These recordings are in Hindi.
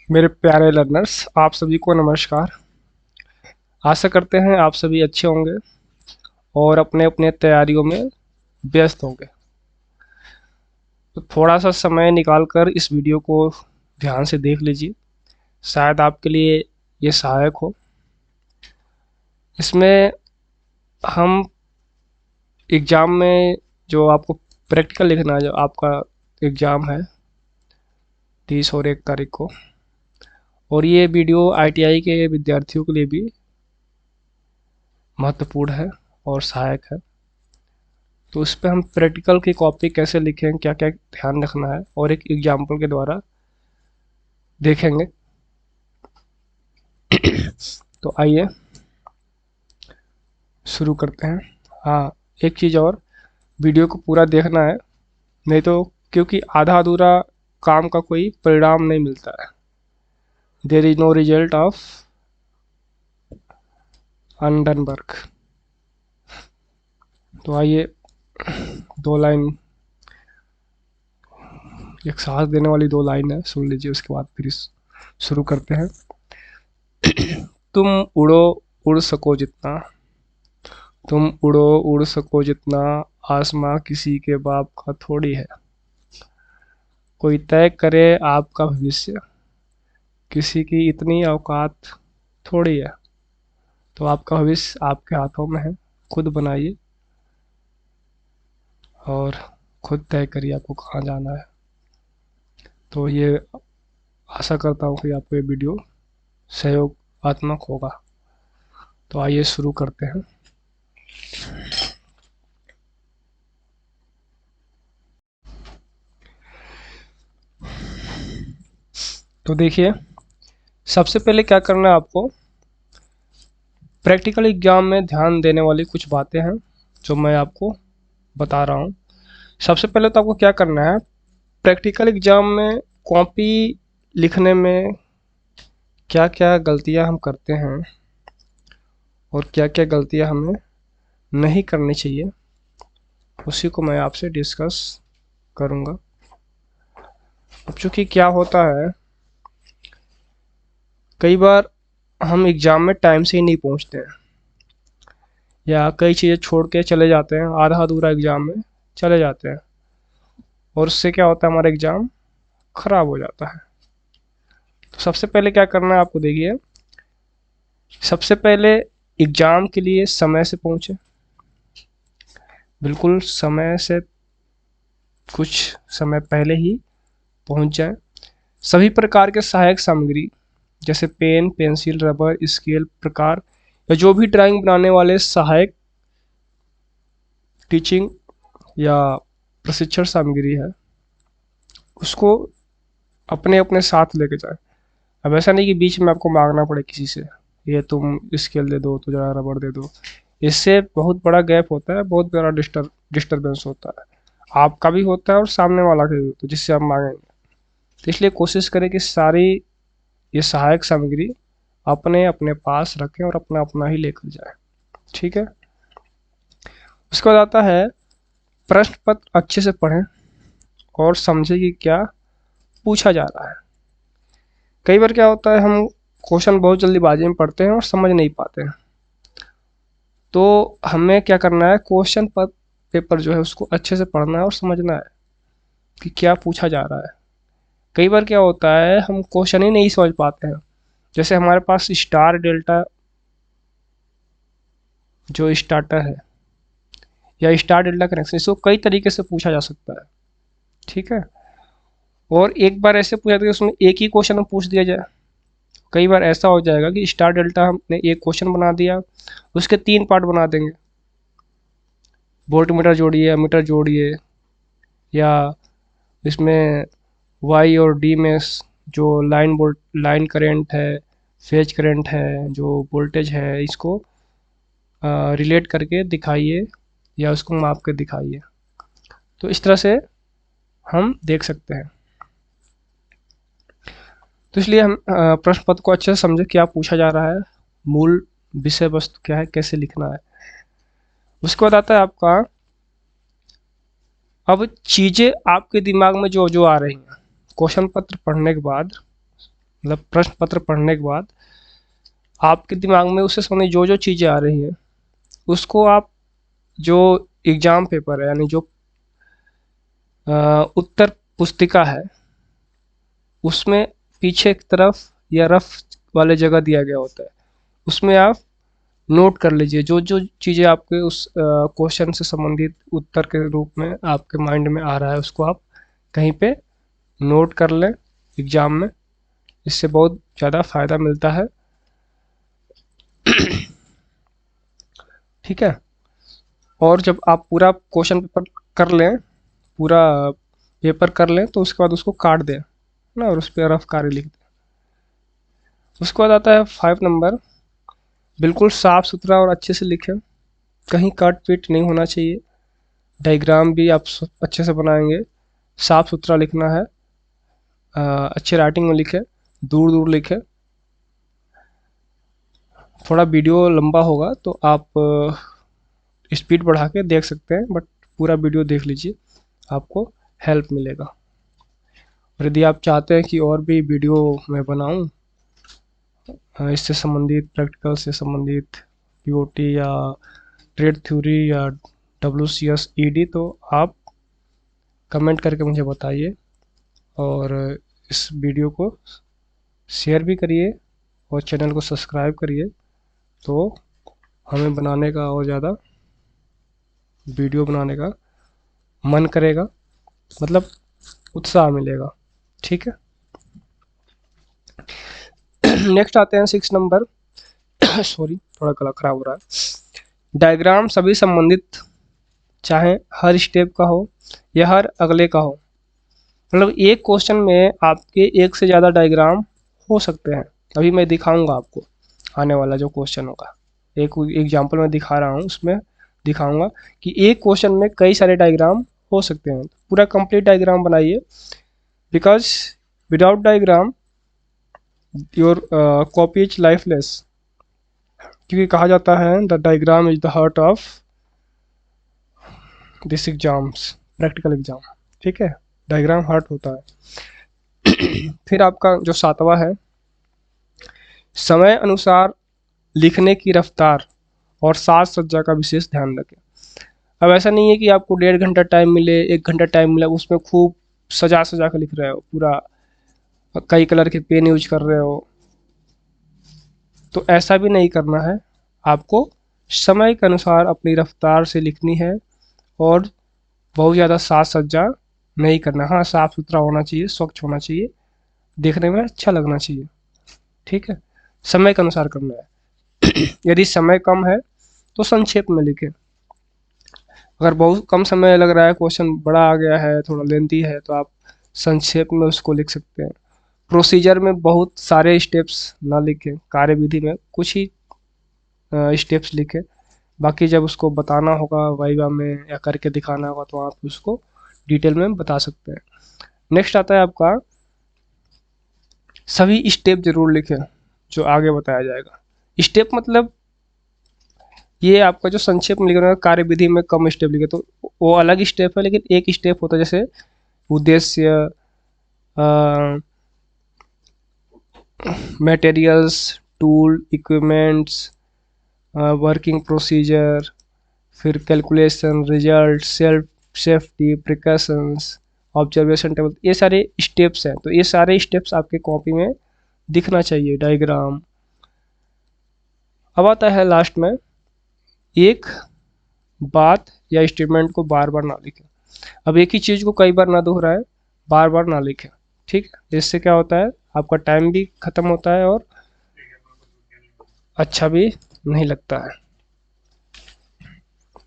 मेरे प्यारे लर्नर्स, आप सभी को नमस्कार। आशा करते हैं आप सभी अच्छे होंगे और अपने अपने तैयारियों में व्यस्त होंगे। तो थोड़ा सा समय निकाल कर इस वीडियो को ध्यान से देख लीजिए, शायद आपके लिए ये सहायक हो। इसमें हम एग्ज़ाम में जो आपको प्रैक्टिकल लिखना है, जो आपका एग्ज़ाम है 30 और 1 तारीख को, और ये वीडियो ITI के विद्यार्थियों के लिए भी महत्वपूर्ण है और सहायक है। तो उस पे हम प्रैक्टिकल की कॉपी कैसे लिखें, क्या क्या ध्यान रखना है, और एक एग्जाम्पल के द्वारा देखेंगे। तो आइए शुरू करते हैं। हाँ, एक चीज़ और, वीडियो को पूरा देखना है, नहीं तो क्योंकि आधा अधूरा काम का कोई परिणाम नहीं मिलता है। There is no result of undone work. तो आइए, 2 लाइन, एक साहस देने वाली 2 लाइन है, सुन लीजिए, उसके बाद फिर शुरू करते हैं। तुम उड़ो उड़ सको जितना, तुम उड़ो उड़ सको जितना, आसमां किसी के बाप का थोड़ी है। कोई तय करे आपका भविष्य, किसी की इतनी औकात थोड़ी है। तो आपका भविष्य आपके हाथों में है, खुद बनाइए और खुद तय करिए आपको कहाँ जाना है। तो ये आशा करता हूँ कि आपको ये वीडियो सहयोगात्मक होगा। तो आइए शुरू करते हैं। तो देखिए, सबसे पहले क्या करना है आपको, प्रैक्टिकल एग्जाम में ध्यान देने वाली कुछ बातें हैं जो मैं आपको बता रहा हूँ। सबसे पहले तो आपको क्या करना है, प्रैक्टिकल एग्जाम में कॉपी लिखने में क्या क्या गलतियाँ हम करते हैं और क्या क्या गलतियाँ हमें नहीं करनी चाहिए, उसी को मैं आपसे डिस्कस करूँगा। अब चूँकि क्या होता है, कई बार हम एग्ज़ाम में टाइम से ही नहीं पहुँचते हैं, या कई चीज़ें छोड़ के चले जाते हैं, आधा अधूरा एग्ज़ाम में चले जाते हैं, और उससे क्या होता है, हमारा एग्ज़ाम ख़राब हो जाता है। तो सबसे पहले क्या करना है आपको, देखिए, सबसे पहले एग्ज़ाम के लिए समय से पहुँचे, बिल्कुल समय से कुछ समय पहले ही पहुँच जाए। सभी प्रकार के सहायक सामग्री जैसे पेन, पेंसिल, रबर, स्केल प्रकार, या जो भी ड्राइंग बनाने वाले सहायक टीचिंग या प्रशिक्षण सामग्री है, उसको अपने अपने साथ लेके जाए। अब ऐसा नहीं कि बीच में आपको मांगना पड़े किसी से, ये तुम स्केल दे दो, तो जरा रबर दे दो। इससे बहुत बड़ा गैप होता है, बहुत बड़ा डिस्टर्बेंस होता है, आपका भी होता है और सामने वाला का भी होता है जिससे आप मांगेंगे। तो इसलिए कोशिश करें कि सारी ये सहायक सामग्री अपने अपने पास रखें और अपना अपना ही लेकर जाए। ठीक है। उसके बाद आता है, प्रश्न पत्र अच्छे से पढ़ें और समझें कि क्या पूछा जा रहा है। कई बार क्या होता है, हम क्वेश्चन बहुत जल्दीबाजी में पढ़ते हैं और समझ नहीं पाते हैं। तो हमें क्या करना है, क्वेश्चन पेपर जो है उसको अच्छे से पढ़ना है और समझना है कि क्या पूछा जा रहा है। कई बार क्या होता है, हम क्वेश्चन ही नहीं समझ पाते हैं। जैसे हमारे पास स्टार डेल्टा जो स्टार्टर है, या स्टार डेल्टा कनेक्शन, इसको कई तरीके से पूछा जा सकता है। ठीक है। और एक बार ऐसे पूछा था कि उसमें एक ही क्वेश्चन में पूछ दिया जाए। कई बार ऐसा हो जाएगा कि स्टार डेल्टा हमने एक क्वेश्चन बना दिया, उसके 3 पार्ट बना देंगे, वोल्ट मीटर जोड़िए, एमीटर जोड़िए, या इसमें वाई और डी में जो लाइन करंट है, फेज करंट है, जो वोल्टेज है, इसको रिलेट करके दिखाइए या उसको माप के दिखाइए। तो इस तरह से हम देख सकते हैं। तो इसलिए हम प्रश्न पत्र को अच्छे से समझे क्या पूछा जा रहा है, मूल विषय वस्तु क्या है, कैसे लिखना है। उसके बाद आता है आपका, अब चीज़ें आपके दिमाग में जो जो आ रही हैं क्वेश्चन पत्र पढ़ने के बाद, मतलब प्रश्न पत्र पढ़ने के बाद आपके दिमाग में उससे संबंधित जो जो चीज़ें आ रही हैं उसको आप, जो एग्ज़ाम पेपर है यानी जो उत्तर पुस्तिका है उसमें पीछे की तरफ या रफ वाले जगह दिया गया होता है, उसमें आप नोट कर लीजिए जो जो चीज़ें आपके उस क्वेश्चन से संबंधित उत्तर के रूप में आपके माइंड में आ रहा है उसको आप कहीं पे नोट कर लें एग्ज़ाम में। इससे बहुत ज़्यादा फ़ायदा मिलता है। ठीक है। और जब आप पूरा क्वेश्चन पेपर कर लें, पूरा पेपर कर लें तो उसके बाद उसको काट दें ना और उस पर रफ कार्य लिख दें। उसके बाद आता है 5 नंबर, बिल्कुल साफ सुथरा और अच्छे से लिखें, कहीं कट पीट नहीं होना चाहिए। डायग्राम भी आप अच्छे से बनाएंगे, साफ सुथरा लिखना है, अच्छे राइटिंग में लिखें, दूर दूर लिखें। थोड़ा वीडियो लंबा होगा तो आप स्पीड बढ़ा के देख सकते हैं, बट पूरा वीडियो देख लीजिए, आपको हेल्प मिलेगा। और यदि आप चाहते हैं कि और भी वीडियो मैं बनाऊं इससे संबंधित, प्रैक्टिकल से संबंधित, पीओटी या ट्रेड थ्योरी या WCS ED, तो आप कमेंट करके मुझे बताइए और इस वीडियो को शेयर भी करिए और चैनल को सब्सक्राइब करिए, तो हमें बनाने का और ज़्यादा वीडियो बनाने का मन करेगा, मतलब उत्साह मिलेगा। ठीक है। नेक्स्ट आते हैं 6 नंबर। सॉरी, थोड़ा गला खराब हो रहा है। डायग्राम सभी संबंधित, चाहे हर स्टेप का हो या हर अगले का हो। मतलब एक क्वेश्चन में आपके एक से ज़्यादा डायग्राम हो सकते हैं। अभी मैं दिखाऊंगा आपको आने वाला जो क्वेश्चन होगा, एक एग्जांपल मैं दिखा रहा हूँ, उसमें दिखाऊंगा कि एक क्वेश्चन में कई सारे डायग्राम हो सकते हैं। पूरा कंप्लीट डायग्राम बनाइए, because without diagram your copy is lifeless. क्योंकि कहा जाता है the diagram is the heart of this exams, practical exam. ठीक है, डायग्राम हार्ट होता है। फिर आपका जो 7वां है, समय अनुसार लिखने की रफ्तार और साज सज्जा का विशेष ध्यान रखें। अब ऐसा नहीं है कि आपको 1.5 घंटा टाइम मिले, 1 घंटा टाइम मिला, उसमें खूब सजा सजा कर लिख रहे हो, पूरा कई कलर के पेन यूज कर रहे हो, तो ऐसा भी नहीं करना है। आपको समय के अनुसार अपनी रफ्तार से लिखनी है और बहुत ज़्यादा साज सज्जा नहीं करना। हाँ, साफ सुथरा होना चाहिए, स्वच्छ होना चाहिए, देखने में अच्छा लगना चाहिए। ठीक है, समय के अनुसार करना है। यदि समय कम है तो संक्षेप में लिखें। अगर बहुत कम समय लग रहा है, क्वेश्चन बड़ा आ गया है, थोड़ा लेंथी है, तो आप संक्षेप में उसको लिख सकते हैं। प्रोसीजर में बहुत सारे स्टेप्स ना लिखें, कार्यविधि में कुछ ही स्टेप्स लिखें, बाकी जब उसको बताना होगा वाइवा में या करके दिखाना होगा तो आप उसको डिटेल में बता सकते हैं। नेक्स्ट आता है आपका, सभी स्टेप जरूर लिखें जो आगे बताया जाएगा। स्टेप मतलब ये आपका जो संक्षेप में लिखना है, कार्यविधि में कम स्टेप लिखे तो वो अलग स्टेप है, लेकिन एक स्टेप होता है जैसे उद्देश्य, materials, tool, equipments, working procedure, फिर calculation, result, self safety, precautions, observation table, ये सारे स्टेप्स हैं। तो ये सारे स्टेप्स आपके कॉपी में दिखना चाहिए, डायग्राम। अब आता है लास्ट में, एक बात या स्टेटमेंट को बार बार ना लिखें। अब एक ही चीज़ को कई बार ना दोहराएं, बार बार ना लिखें। ठीक है, इससे क्या होता है, आपका टाइम भी खत्म होता है और अच्छा भी नहीं लगता है।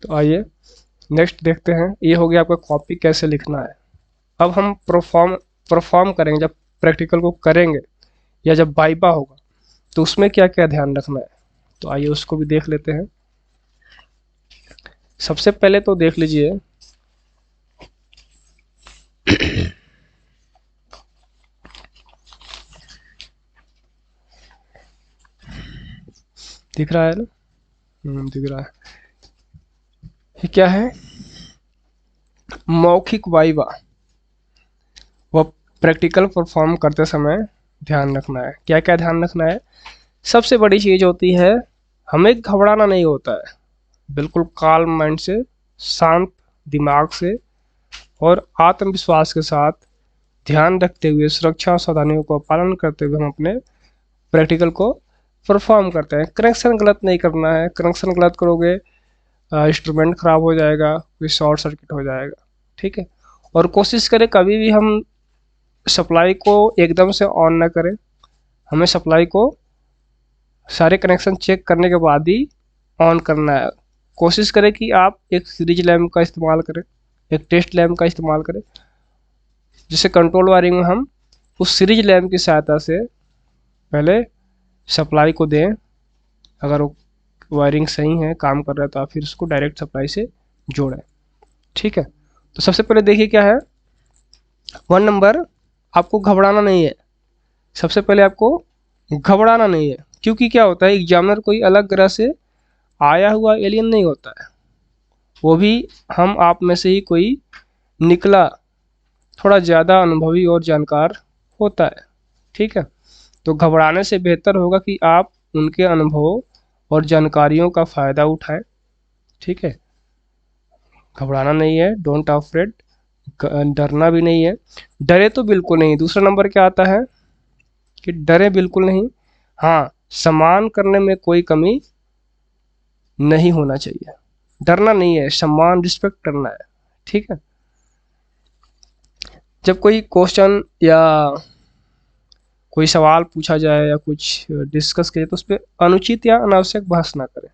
तो आइए नेक्स्ट देखते हैं। ये हो गया आपका कॉपी कैसे लिखना है। अब हम परफॉर्म करेंगे, जब प्रैक्टिकल को करेंगे या जब वाइवा होगा तो उसमें क्या क्या ध्यान रखना है, तो आइए उसको भी देख लेते हैं। सबसे पहले तो देख लीजिए, दिख रहा है ना? दिख रहा है। ये क्या है, मौखिक वाइवा। वह प्रैक्टिकल परफॉर्म करते समय ध्यान रखना है। क्या क्या ध्यान रखना है? सबसे बड़ी चीज़ होती है, हमें घबराना नहीं होता है, बिल्कुल काल्म माइंड से, शांत दिमाग से और आत्मविश्वास के साथ ध्यान रखते हुए, सुरक्षा और सावधानियों का पालन करते हुए हम अपने प्रैक्टिकल को परफॉर्म करते हैं। कनेक्शन गलत नहीं करना है, कनेक्शन गलत करोगे इंस्ट्रूमेंट ख़राब हो जाएगा, कोई शॉर्ट सर्किट हो जाएगा, ठीक है। और कोशिश करें कभी भी हम सप्लाई को एकदम से ऑन ना करें, हमें सप्लाई को सारे कनेक्शन चेक करने के बाद ही ऑन करना है। कोशिश करें कि आप एक सीरीज लैम्प का इस्तेमाल करें, एक टेस्ट लैम्प का इस्तेमाल करें, जिससे कंट्रोल वायरिंग में हम उस सीरीज लैम्प की सहायता से पहले सप्लाई को दें। अगर वो वायरिंग सही है, काम कर रहा है, तो आप फिर उसको डायरेक्ट सप्लाई से जोड़ें, ठीक है। तो सबसे पहले देखिए क्या है, 1 नंबर, आपको घबराना नहीं है। सबसे पहले आपको घबराना नहीं है, क्योंकि क्या होता है, एग्जामिनर कोई अलग ग्रह से आया हुआ एलियन नहीं होता है, वो भी हम आप में से ही कोई निकला, थोड़ा ज़्यादा अनुभवी और जानकार होता है, ठीक है। तो घबराने से बेहतर होगा कि आप उनके अनुभव और जानकारियों का फ़ायदा उठाएं, ठीक है। घबराना नहीं है, डोंट अफ्रेड, डरना भी नहीं है, डरे तो बिल्कुल नहीं। दूसरा नंबर क्या आता है कि डरे बिल्कुल नहीं, हाँ, सम्मान करने में कोई कमी नहीं होना चाहिए। डरना नहीं है, सम्मान रिस्पेक्ट करना है, ठीक है। जब कोई क्वेश्चन या कोई सवाल पूछा जाए या कुछ डिस्कस किया, तो उस पर अनुचित या अनावश्यक बहस ना करें।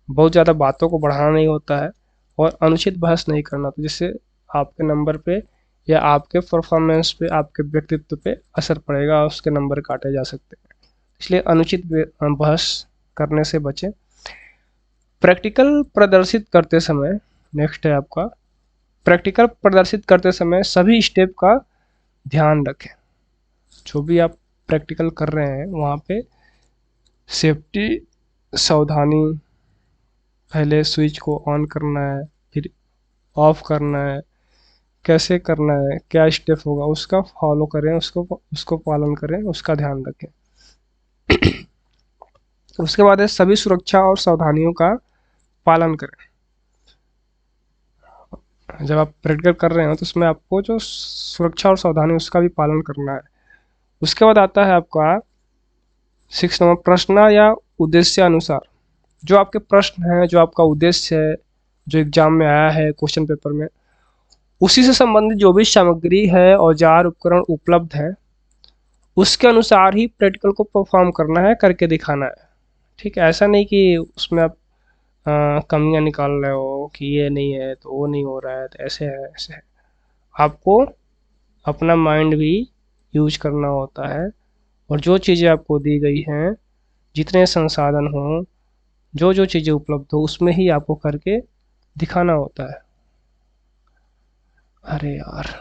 बहुत ज़्यादा बातों को बढ़ाना नहीं होता है और अनुचित बहस नहीं करना, तो जिससे आपके नंबर पे या आपके परफॉर्मेंस पे, आपके व्यक्तित्व पे असर पड़ेगा और उसके नंबर काटे जा सकते हैं। इसलिए अनुचित बहस करने से बचें। प्रैक्टिकल प्रदर्शित करते समय, नेक्स्ट है आपका, प्रैक्टिकल प्रदर्शित करते समय सभी स्टेप का ध्यान रखें। जो भी आप प्रैक्टिकल कर रहे हैं वहाँ पे सेफ्टी, सावधानी, पहले स्विच को ऑन करना है, फिर ऑफ करना है, कैसे करना है, क्या स्टेप होगा, उसका फॉलो करें, उसको पालन करें, उसका ध्यान रखें। उसके बाद है सभी सुरक्षा और सावधानियों का पालन करें। जब आप प्रैक्टिकल कर रहे हो तो उसमें आपको जो सुरक्षा और सावधानी उसका भी पालन करना है। उसके बाद आता है आपका 6 नंबर, प्रश्न या उद्देश्य अनुसार। जो आपके प्रश्न हैं, जो आपका उद्देश्य है, जो एग्जाम में आया है क्वेश्चन पेपर में, उसी से संबंधित जो भी सामग्री है, औजार उपकरण उपलब्ध है, उसके अनुसार ही प्रैक्टिकल को परफॉर्म करना है, करके दिखाना है, ठीक है। ऐसा नहीं कि उसमें आप कमियां निकाल रहे हो कि ये नहीं है तो वो नहीं हो रहा है, तो ऐसे है ऐसे है। आपको अपना माइंड भी यूज करना होता है, और जो चीज़ें आपको दी गई हैं, जितने संसाधन हों, जो जो चीज़ें उपलब्ध हो, उसमें ही आपको करके दिखाना होता है। अरे यार।